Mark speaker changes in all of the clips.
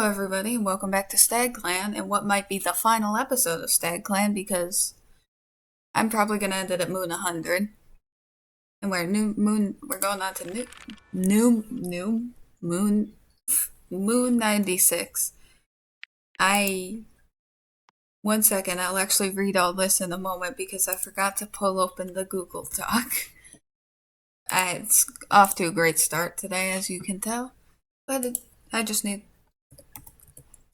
Speaker 1: everybody, and welcome back to StagClan and what might be the final episode of StagClan because I'm probably gonna end it at Moon 100. And we're going on to Moon 96. One second, I'll actually read all this in a moment because I forgot to pull open the Google Doc. It's off to a great start today, as you can tell, but I just need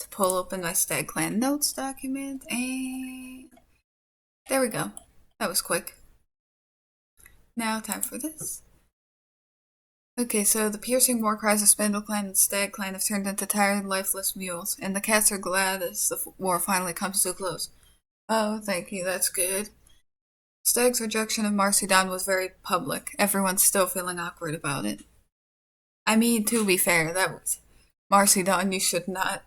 Speaker 1: to pull open my StagClan notes document, and there we go. That was quick. Now, time for this. Okay, so the piercing war cries of StagClan and StagClan have turned into tired, lifeless mules, and the cats are glad as the war finally comes to a close. Oh, thank you, that's good. Stag's rejection of Marcydon was very public. Everyone's still feeling awkward about it. I mean, to be fair, that was Marcydon. You should not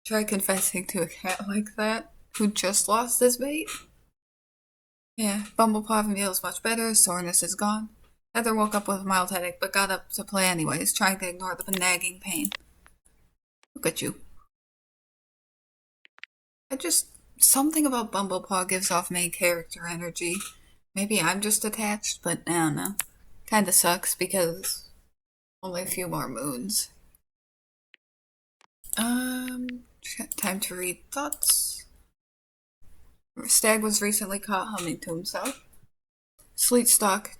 Speaker 1: try confessing to a cat like that, who just lost his mate. Yeah, Bumblepaw feels much better, his soreness is gone. Heather woke up with a mild headache, but got up to play anyways, trying to ignore the nagging pain. Look at you. Something about Bumblepaw gives off main character energy. Maybe I'm just attached, but I don't know. Kinda sucks because only a few more moons. Time to read thoughts. Stag was recently caught humming to himself. Sleetstalk.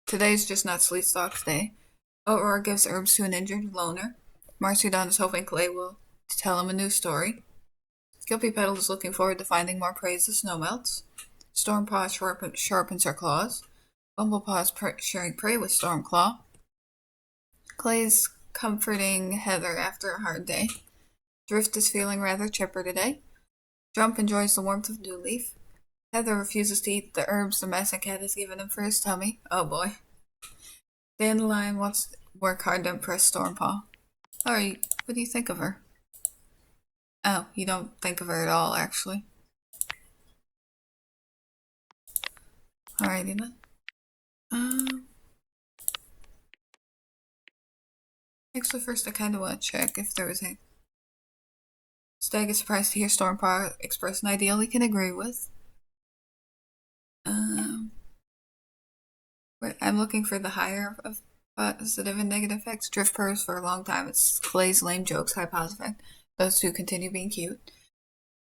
Speaker 1: Today's just not Sleetstalk's day. Aurora gives herbs to an injured loner. Marcydon is hoping Clay will tell him a new story. Guppy Petal is looking forward to finding more prey as the snow melts. Stormpaw sharpens her claws. Bumblepaw is sharing prey with Stormclaw. Clay's comforting Heather after a hard day. Drift is feeling rather chipper today. Jump enjoys the warmth of New Leaf. Heather refuses to eat the herbs the Messing Cat has given him for his tummy. Oh boy. Dandelion wants to work hard to impress Stormpaw. Alright, what do you think of her? Oh, you don't think of her at all, actually. Alrighty then. Actually, first I kind of want to check if there was a... Stag is surprised to hear Stormpaw express an ideal he can agree with. I'm looking for the higher of positive and negative effects. Drift purrs for a long time. It's Clay's lame jokes, high positive effect. Those two continue being cute.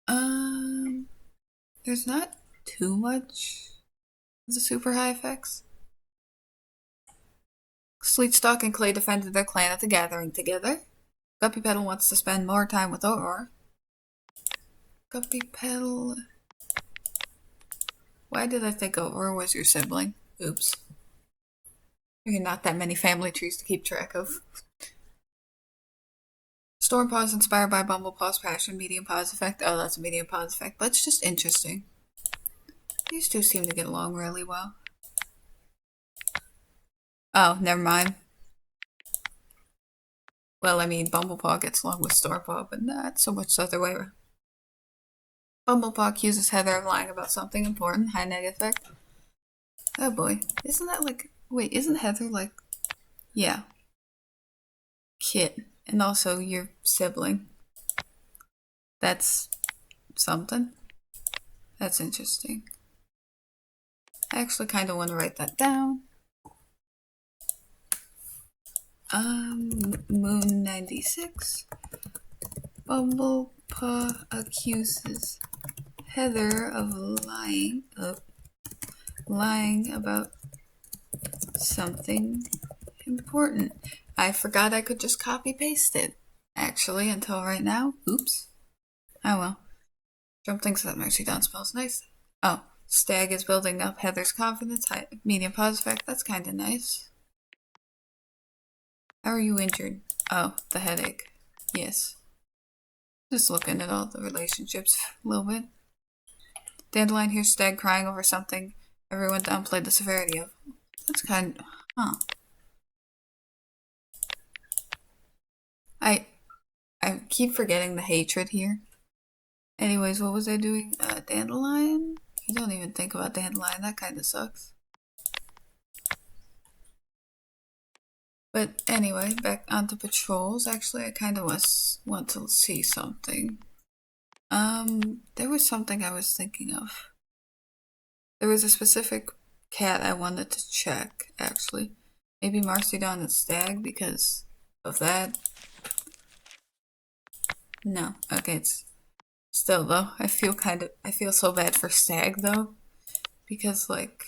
Speaker 1: There's not too much of the super high effects. Sleetstalk and Clay defended their clan at the gathering together. Guppy Petal wants to spend more time with Aurora. Guppy Petal... Why did I think Aurora was your sibling? Oops. There are not that many family trees to keep track of. Stormpaw is inspired by Bumblepaw's passion, medium pause effect. Oh, that's a medium pause effect, but it's just interesting. These two seem to get along really well. Oh, never mind. Well, I mean, Bumblepaw gets along with Stormpaw, but not so much the other way around. Bumblepaw accuses Heather of lying about something important. High negative effect. Oh boy. Isn't that like... Wait, isn't Heather like... Yeah. Kit. And also your sibling. That's something. That's interesting. I actually kind of want to write that down. Moon 96. Bumblepaw accuses Heather of lying about something important. I forgot I could just copy paste it, actually, until right now. Oops. Oh well. Jump thinks that Marcydon smells nice. Oh, Stag is building up Heather's confidence. High, medium pause effect. That's kind of nice. How are you injured? Oh, the headache. Yes. Just looking at all the relationships a little bit. Dandelion hears Stag crying over something everyone downplayed the severity of. That's kind of... Huh. I keep forgetting the hatred here. Anyways, what was I doing? Dandelion? You don't even think about Dandelion. That kind of sucks. But anyway, back onto patrols. Actually, I kind of want to see something. There was something I was thinking of. There was a specific cat I wanted to check, actually. Maybe Marcydon and Stag because of that. No, okay, it's still though. I feel so bad for Stag though. Because like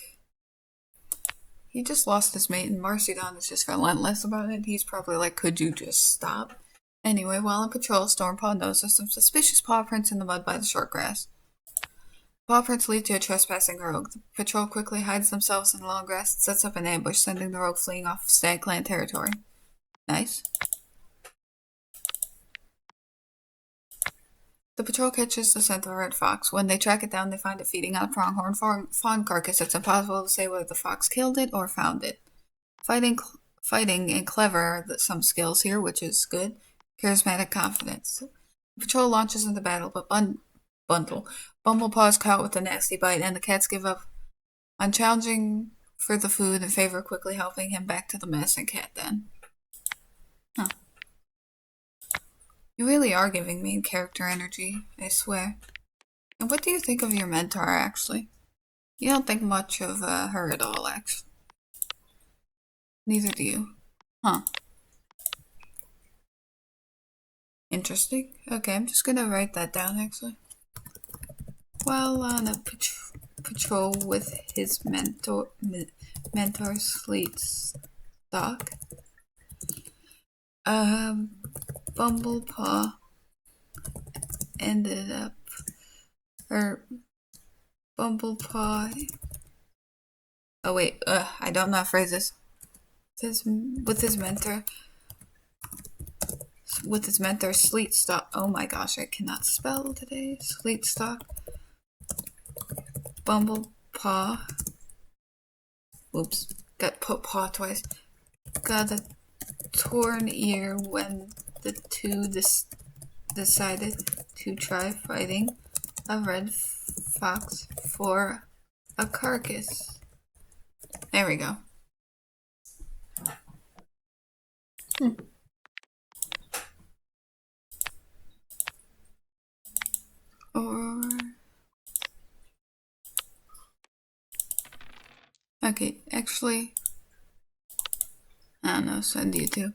Speaker 1: he just lost his mate and Marcydon is just relentless about it. He's probably like, could you just stop? Anyway, while on patrol, Stormpaw noticed some suspicious paw prints in the mud by the short grass. Paw prints lead to a trespassing rogue. The patrol quickly hides themselves in the long grass and sets up an ambush, sending the rogue fleeing off StagClan territory. Nice. The patrol catches the scent of a red fox. When they track it down, they find it feeding on a pronghorn fawn carcass. It's impossible to say whether the fox killed it or found it. Fighting and clever are some skills here, which is good. Charismatic confidence. The patrol launches into battle, but Bumblepaw is caught with a nasty bite, and the cats give up on challenging for the food in favor of quickly helping him back to the messing cat den. Huh. You really are giving me character energy, I swear. And what do you think of your mentor, actually? You don't think much of her at all, actually. Neither do you. Huh. Interesting. Okay, I'm just gonna write that down, actually. While on a patrol with his mentor Sleet's Doc, Bumblepaw ended up, Bumblepaw. Oh wait, I don't know how to phrase this. With his mentor, Sleetstock. Oh my gosh, I cannot spell today. Sleetstock. Bumblepaw. Oops, got put paw twice. Got a torn ear when the two decided to try fighting a red fox for a carcass. There we go. Or okay, actually, I don't know. Send you to.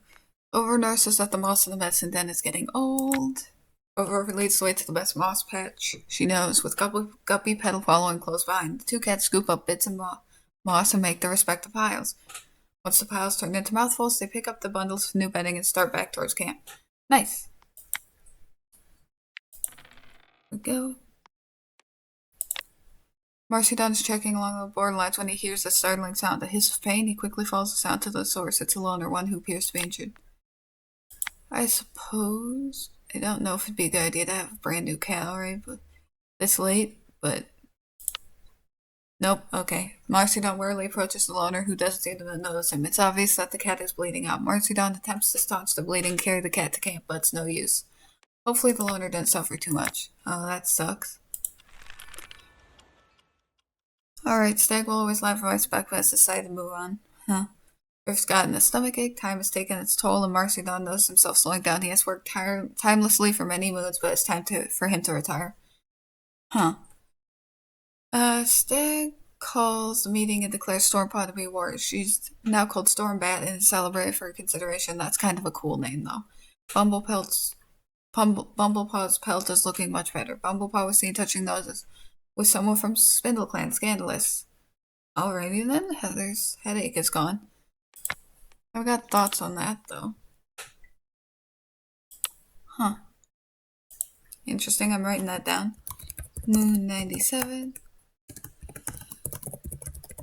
Speaker 1: Over notices that the moss in the medicine den is getting old. Over leads the way to the best moss patch she knows, with Guppy Petal following close behind. The two cats scoop up bits of moss and make their respective piles. Once the piles turn into mouthfuls, they pick up the bundles for new bedding and start back towards camp. Nice. Here we go. Marcydon is trekking along the borderlines when he hears a startling sound. A hiss of pain, he quickly follows the sound to the source. It's a loner, one who appears to be injured. I suppose I don't know if it'd be a good idea to have a brand new cat already, but this late, but nope, okay. Marcydon warily approaches the loner, who doesn't seem to notice him. It's obvious that the cat is bleeding out. Marcydon attempts to staunch the bleeding and carry the cat to camp, but it's no use. Hopefully the loner didn't suffer too much. Oh, that sucks. Alright, Stag will always laugh at my spec, but has decided to move on. Huh. Griff's gotten a stomachache, time has taken its toll, and Marcydon knows himself slowing down. He has worked timelessly for many moons, but it's time for him to retire. Huh. Stag calls the meeting and declares Stormpaw to be a warrior. She's now called Stormbat and is celebrated for her consideration. That's kind of a cool name, though. Bumblepaw's pelt is looking much better. Bumblepaw was seen touching noses with someone from StagClan. Scandalous. Alrighty then, Heather's headache is gone. I've got thoughts on that, though. Huh. Interesting, I'm writing that down. Moon 97.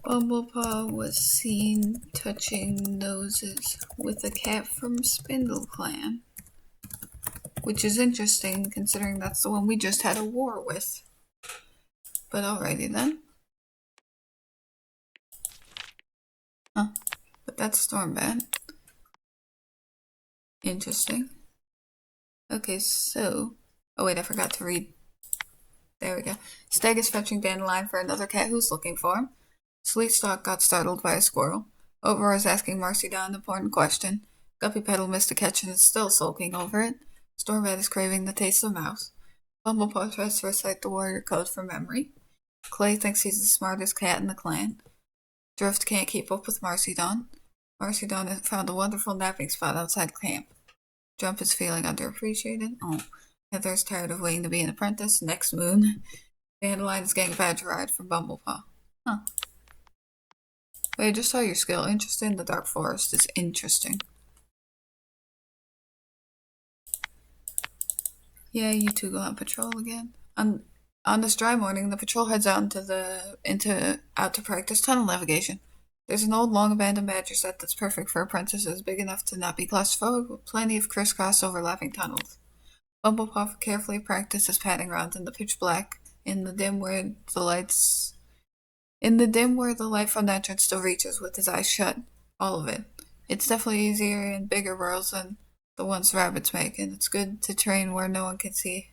Speaker 1: Bumblepaw was seen touching noses with a cat from StagClan. Which is interesting, considering that's the one we just had a war with. But alrighty then. Huh. But that's Stormbat. Interesting. Okay, so... Oh wait, I forgot to read. There we go. Stag is fetching Dandelion for another cat who's looking for him. Sleetstock got startled by a squirrel. Aurora is asking Marcy down an important question. Guppy Petal missed a catch and is still sulking over it. Stormbat is craving the taste of mouse. Bumblepaw tries to recite the warrior code from memory. Clay thinks he's the smartest cat in the clan. Drift can't keep up with Marcy Dawn. Marcy Dawn has found a wonderful napping spot outside camp. Jump is feeling underappreciated. Oh, Heather's tired of waiting to be an apprentice. Next moon. Dandelion is getting a badger ride from Bumblepaw. Huh. Wait, I just saw your skill. Interesting. The dark forest is interesting. Yeah, you two go on patrol again. On this dry morning, the patrol heads out to practice tunnel navigation. There's an old, long abandoned badger set that's perfect for apprentices, big enough to not be claustrophobic, with plenty of crisscross overlapping tunnels. Bumblepaw carefully practices padding around in the pitch black, in the dim where the light from the entrance still reaches, with his eyes shut. All of it. It's definitely easier in bigger worlds than the ones rabbits make, and it's good to train where no one can see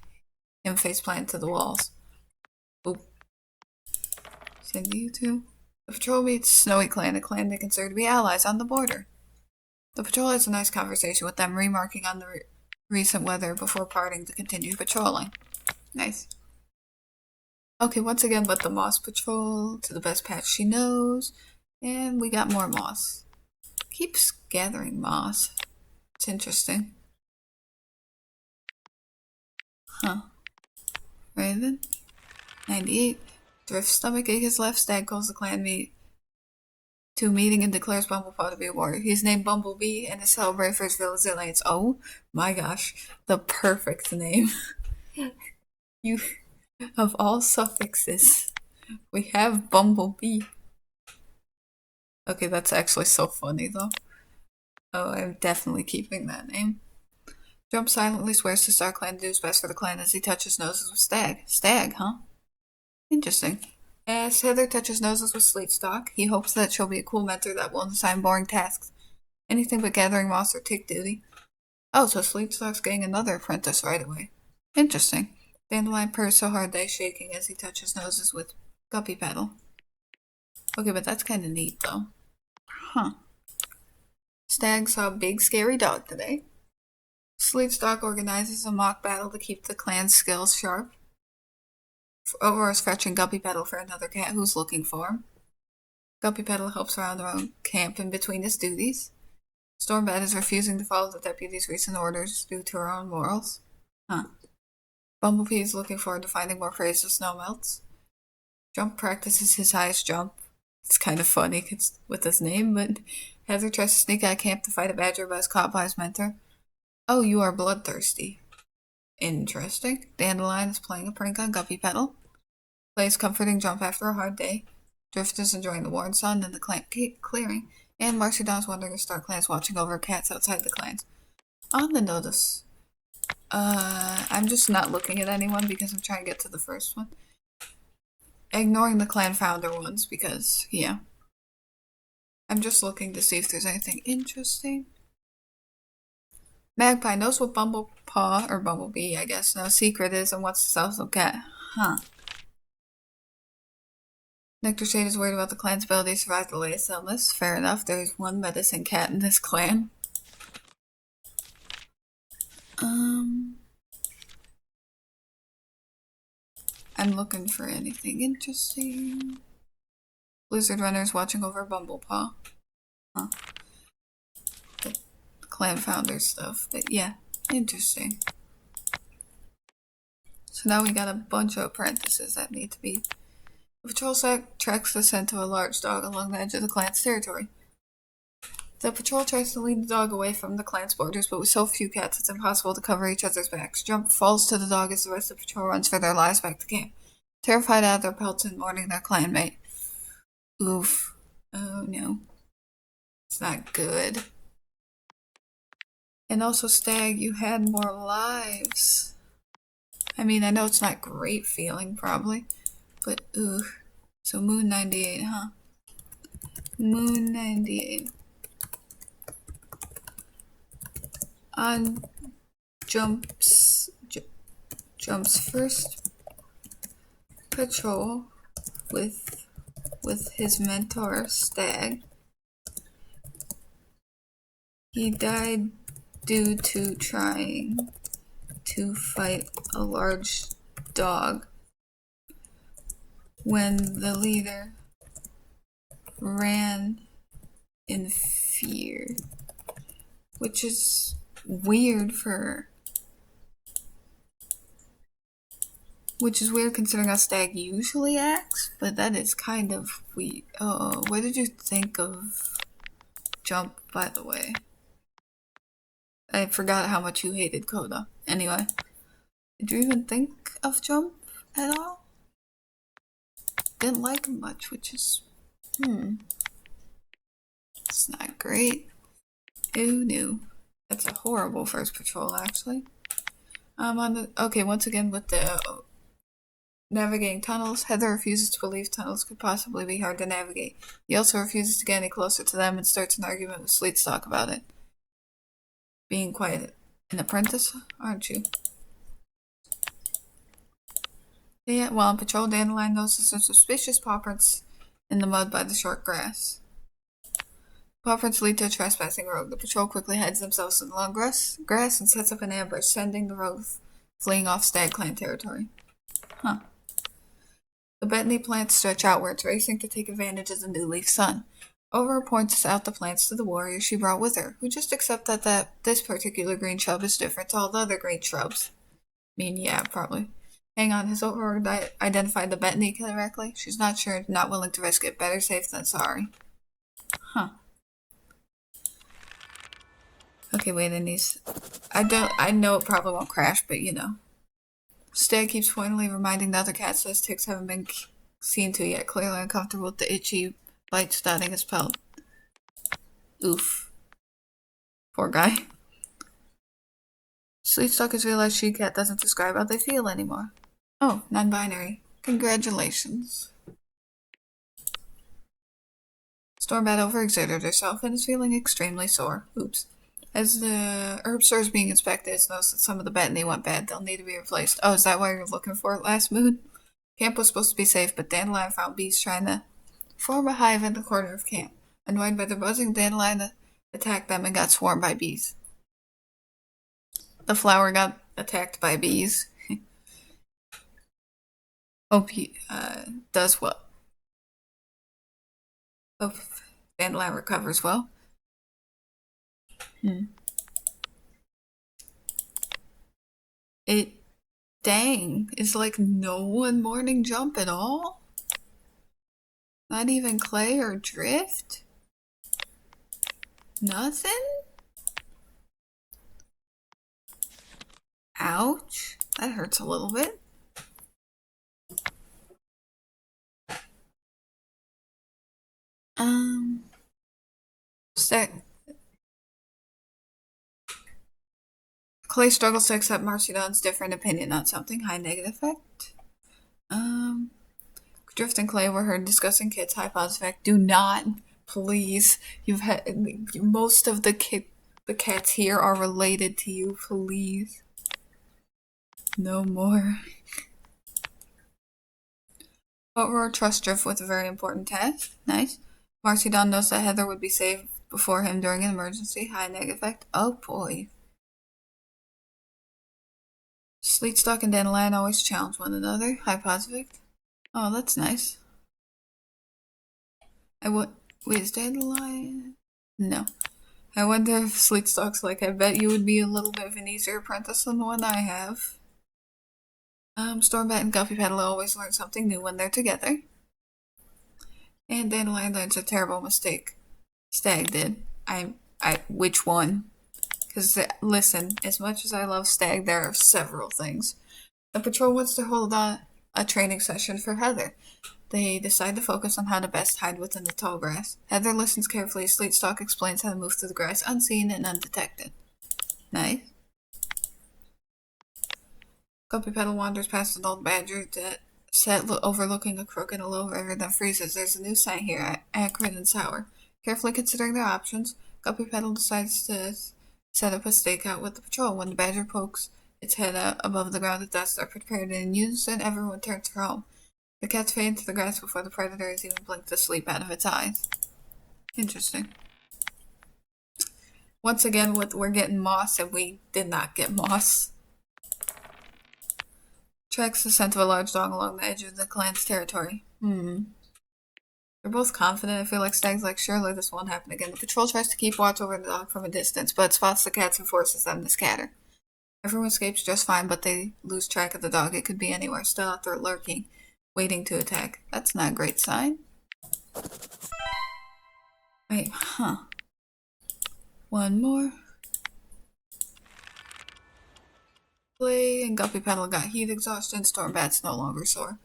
Speaker 1: him faceplant to the walls. Oop. Send you two. The patrol meets Snowy Clan, a clan they consider to be allies on the border. The patrol has a nice conversation with them, remarking on the recent weather before parting to continue patrolling. Nice. Okay, once again, let the moss patrol to the best patch she knows, and we got more moss. Keeps gathering moss. It's interesting. Huh. Raven. 98. Drift's stomach ache has left. Stag calls the clan to a meeting and declares Bumblepaw to be a warrior. He's named Bumblebee and is celebrated for his resilience. Oh my gosh. The perfect name. You, of all suffixes, we have Bumblebee. Okay, that's actually so funny though. Oh, I'm definitely keeping that name. Jump silently swears to StagClan to do his best for the clan as he touches noses with Stag. Stag, huh? Interesting. As Heather touches noses with Sleetstalk, he hopes that she'll be a cool mentor that won't assign boring tasks. Anything but gathering moss or tick duty. Oh, so Sleetstalk's getting another apprentice right away. Interesting. Dandelion purrs so hard that he's shaking as he touches noses with Guppy Petal. Okay, but that's kind of neat though. Huh. Stag saw a big scary dog today. Sleetstalk organizes a mock battle to keep the clan's skills sharp. Aurora's fetching Guppy Petal for another cat who's looking for him. Guppy Petal helps around around camp in between his duties. Stormbat is refusing to follow the deputy's recent orders due to her own morals. Huh. Bumblebee is looking forward to finding more praise as snow melts. Jump practices his highest jump. It's kind of funny with his name, but Heather tries to sneak out of camp to fight a badger but is caught by his mentor. Oh, you are bloodthirsty. Interesting. Dandelion is playing a prank on Guppy Petal. Plays comforting jump after a hard day. Drift is enjoying the warm sun and the clan clearing. And Marcy Dawn's wondering if StagClan is watching over cats outside the clans. On the notice. I'm just not looking at anyone because I'm trying to get to the first one. Ignoring the clan founder ones because, yeah. I'm just looking to see if there's anything interesting. Magpie knows what Bumblepaw, or Bumblebee, I guess, no secret is and wants to sell some cat. Huh. Nectar Shade is worried about the clan's ability to survive the latest illness. Fair enough, there's one medicine cat in this clan. I'm looking for anything interesting. Blizzard Runner's watching over Bumblepaw. Huh. The clan founder stuff, but yeah, interesting. So now we got a bunch of apprentices that need to be. The patrol set tracks the scent of a large dog along the edge of the clan's territory. The patrol tries to lead the dog away from the clan's borders, but with so few cats, it's impossible to cover each other's backs. Jump falls to the dog as the rest of the patrol runs for their lives back to camp, terrified out of their pelts and mourning their clanmate. Oof. Oh no. It's not good. And also, Stag, you had more lives. I mean, I know it's not great feeling, probably, but ooh. So Moon 98, huh? Moon 98. On Jump's first patrol with his mentor Stag, He died due to trying to fight a large dog when the leader ran in fear, which is weird considering how Stag usually acts, but that is kind of weird. Oh, what did you think of Jump, by the way? I forgot how much you hated Coda. Anyway, did you even think of Jump at all? Didn't like him much, which is, it's not great. Who knew? That's a horrible first patrol, actually. Once again with the navigating tunnels, Heather refuses to believe tunnels could possibly be hard to navigate. He also refuses to get any closer to them and starts an argument with Sleetstock about it. Being quite an apprentice, aren't you? Yeah, while on patrol, Dandelion notices some suspicious paw prints in the mud by the short grass. Paw prints lead to a trespassing rogue. The patrol quickly hides themselves in the long grass and sets up an ambush, sending the rogue fleeing off StagClan territory. Huh. The Bethany plants stretch outwards, racing to take advantage of the new leaf sun. Aurora points out the plants to the warrior she brought with her, who just accept that this particular green shrub is different to all the other green shrubs. I mean, yeah, probably. Hang on, has Aurora identified the Bethany correctly? She's not sure, not willing to risk it. Better safe than sorry. Huh. Okay, wait, I know it probably won't crash, but you know. Stag keeps pointedly reminding the other cats that his ticks haven't been seen to yet, clearly uncomfortable with the itchy bites dotting his pelt. Oof. Poor guy. Sleetstock has realized she cat doesn't describe how they feel anymore. Oh, non-binary. Congratulations. Stormbat overexerted herself and is feeling extremely sore. Oops. As the herb store is being inspected, it's noticed that some of the Bethany went bad. They'll need to be replaced. Oh, is that why you're looking for it last moon? Camp was supposed to be safe, but Dandelion found bees trying to form a hive in the corner of camp. Annoyed by their buzzing, Dandelion attacked them and got swarmed by bees. The flower got attacked by bees. Hope he does well. Hope Dandelion recovers well. Dang, it's like no one morning jump at all? Not even clay or drift? Nothing? Ouch, that hurts a little bit. Clay struggles to accept Marcidon's different opinion on something. High negative effect. Drift and Clay were heard discussing Kit's high positive effect. Do not, please. You've had most of the cats here are related to you. Please, no more. Aurora trusts Drift with a very important task. Nice. Marcidon knows that Heather would be saved before him during an emergency. High negative effect. Oh boy. Sleetstock and Dandelion always challenge one another. High positive. Oh, that's nice. Wait, is Dandelion? No. I wonder if Sleetstock's like, I bet you would be a little bit of an easier apprentice than the one I have. Stormbat and Guppy Petal always learn something new when they're together. And Dandelion learns a terrible mistake Stag did. Which one? Because, listen, as much as I love Stag, there are several things. The patrol wants to hold a training session for Heather. They decide to focus on how to best hide within the tall grass. Heather listens carefully as Sleetstock explains how to move through the grass unseen and undetected. Nice. Guppy Petal wanders past an old badger that sat overlooking a crook in a low river, then freezes. There's a new sign here, acrid and sour. Carefully considering their options, Guppy Petal decides to set up a stakeout with the patrol. When the badger pokes its head out above the ground, the dust are prepared in unison. Everyone turns for home. The cats fade into the grass before the predator has even blinked the sleep out of its eyes. Interesting. Once again, we're getting moss, and we did not get moss. Tracks the scent of a large dog along the edge of the clan's territory. They're both confident. I feel like Stag's like, surely this won't happen again. The patrol tries to keep watch over the dog from a distance, but spots the cats and forces them to scatter. Everyone escapes just fine, but they lose track of the dog. It could be anywhere, still out there lurking, waiting to attack. That's not a great sign. Wait, One more. Clay and Guppy Petal got heat exhaustion. Stormbat's no longer sore.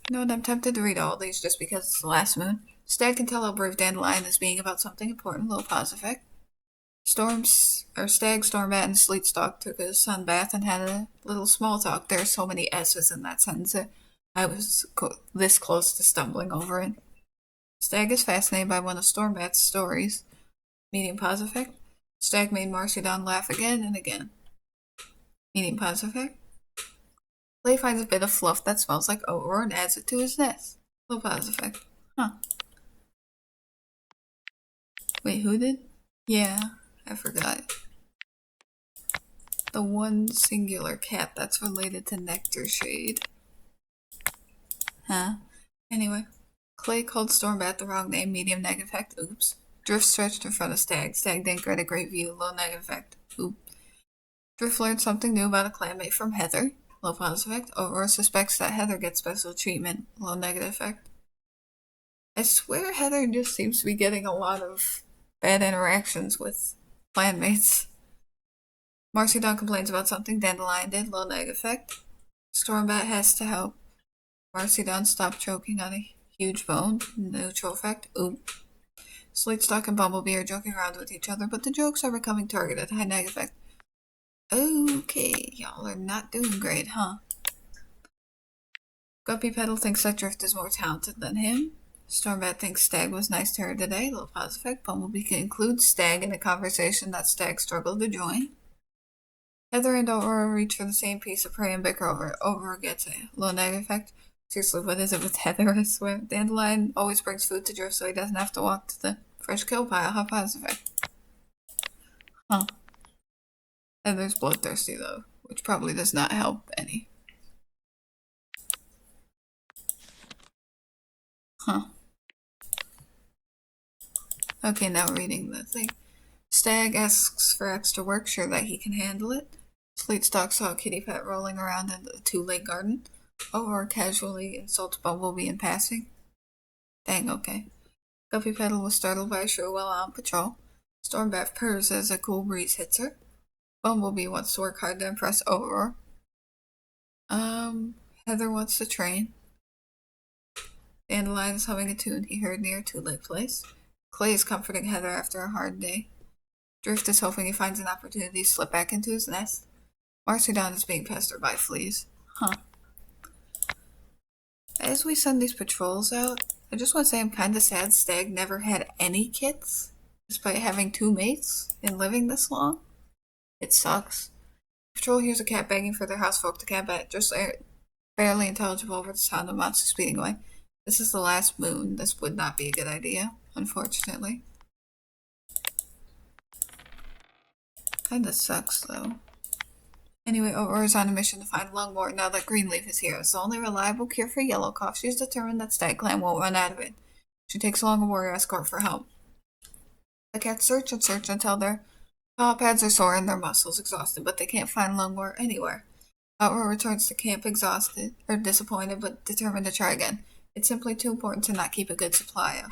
Speaker 1: You know what, I'm tempted to read all these just because it's the last moon. Stag can tell how brave Dandelion is being about something important. Little pause effect. Stag, Stormbat, and Sleetstalk took a sun bath and had a little small talk. There are so many S's in that sentence that I was this close to stumbling over it. Stag is fascinated by one of Stormbat's stories. Medium pause effect. Stag made Marcydon laugh again and again. Medium pause effect. Clay finds a bit of fluff that smells like Aurora and adds it to his nest. Low pause effect. Wait, who did? Yeah, I forgot. The one singular cat that's related to Nectar Shade. Anyway. Clay called Stormbat the wrong name, medium negative effect. Oops. Drift stretched in front of Stag. Stag didn't get a great view, low negative effect. Oop. Drift learned something new about a clanmate from Heather. Low positive effect. Aurora suspects that Heather gets special treatment. Low negative effect. I swear Heather just seems to be getting a lot of bad interactions with clanmates. Marcydon complains about something Dandelion did. Low negative effect. Stormbat has to help Marcydon stop choking on a huge bone. Neutral effect. Oop. Sleetstalk and Bumblebee are joking around with each other, but the jokes are becoming targeted. High negative effect. Okay, y'all are not doing great, huh? Guppy Petal thinks that Drift is more talented than him. Stormbat thinks Stag was nice to her today. Little positive effect. Bumblebee includes Stag in a conversation that Stag struggled to join. Heather and Aurora reach for the same piece of prey and bicker over it. Aurora gets a low negative effect. Seriously, what is it with Heather, I swear? Dandelion always brings food to Drift so he doesn't have to walk to the fresh kill pile. How positive effect? Heather's bloodthirsty, though, which probably does not help any. Okay, now reading the thing. Stag asks for extra work, sure that he can handle it. Sleetstalk saw a kitty pet rolling around in the two-leg garden. Aurora casually insults Bumblebee in passing. Dang, okay. Guppy Petal was startled by a show while on patrol. Stormbat purrs as a cool breeze hits her. Bumblebee wants to work hard to impress Aurora. Heather wants to train. Dandelion is humming a tune he heard near Two-Leg Place. Clay is comforting Heather after a hard day. Drift is hoping he finds an opportunity to slip back into his nest. Marcydon is being pestered by fleas. As we send these patrols out, I just want to say I'm kind of sad Stag never had any kits, despite having 2 mates and living this long. It sucks. Patrol hears a cat begging for their housefolk to camp at, just barely intelligible over the sound of monsters speeding away. This is the last moon. This would not be a good idea, unfortunately. Kinda sucks, though. Anyway, Aurora's on a mission to find Lungmore now that Greenleaf is here. It's the only reliable cure for yellow cough. She's determined that StagClan won't run out of it. She takes along a warrior escort for help. The cats search and search until their paw pads are sore and their muscles exhausted, but they can't find Lungmore anywhere. Aurora returns to camp exhausted, or disappointed, but determined to try again. It's simply too important to not keep a good supply of.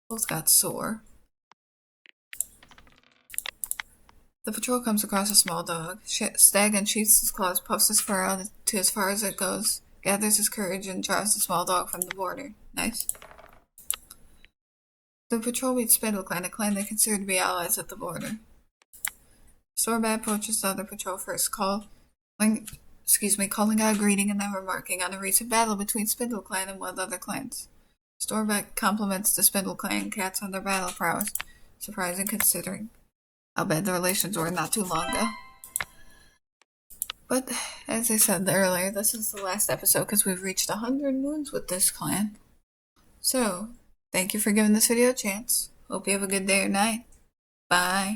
Speaker 1: Both got sore. The patrol comes across a small dog. Stag unsheaths his claws, puffs his fur out to as far as it goes, gathers his courage, and drives the small dog from the border. Nice. The patrol meets StagClan, a clan they consider to be allies at the border. Stormbat approaches the other patrol first, calling out a greeting and then remarking on a recent battle between StagClan and one other clans. Stormbat compliments the StagClan cats on their battle prowess, surprising considering how bad the relations were not too long ago. But, as I said earlier, this is the last episode because we've reached 100 moons with this clan. So, thank you for giving this video a chance. Hope you have a good day or night. Bye.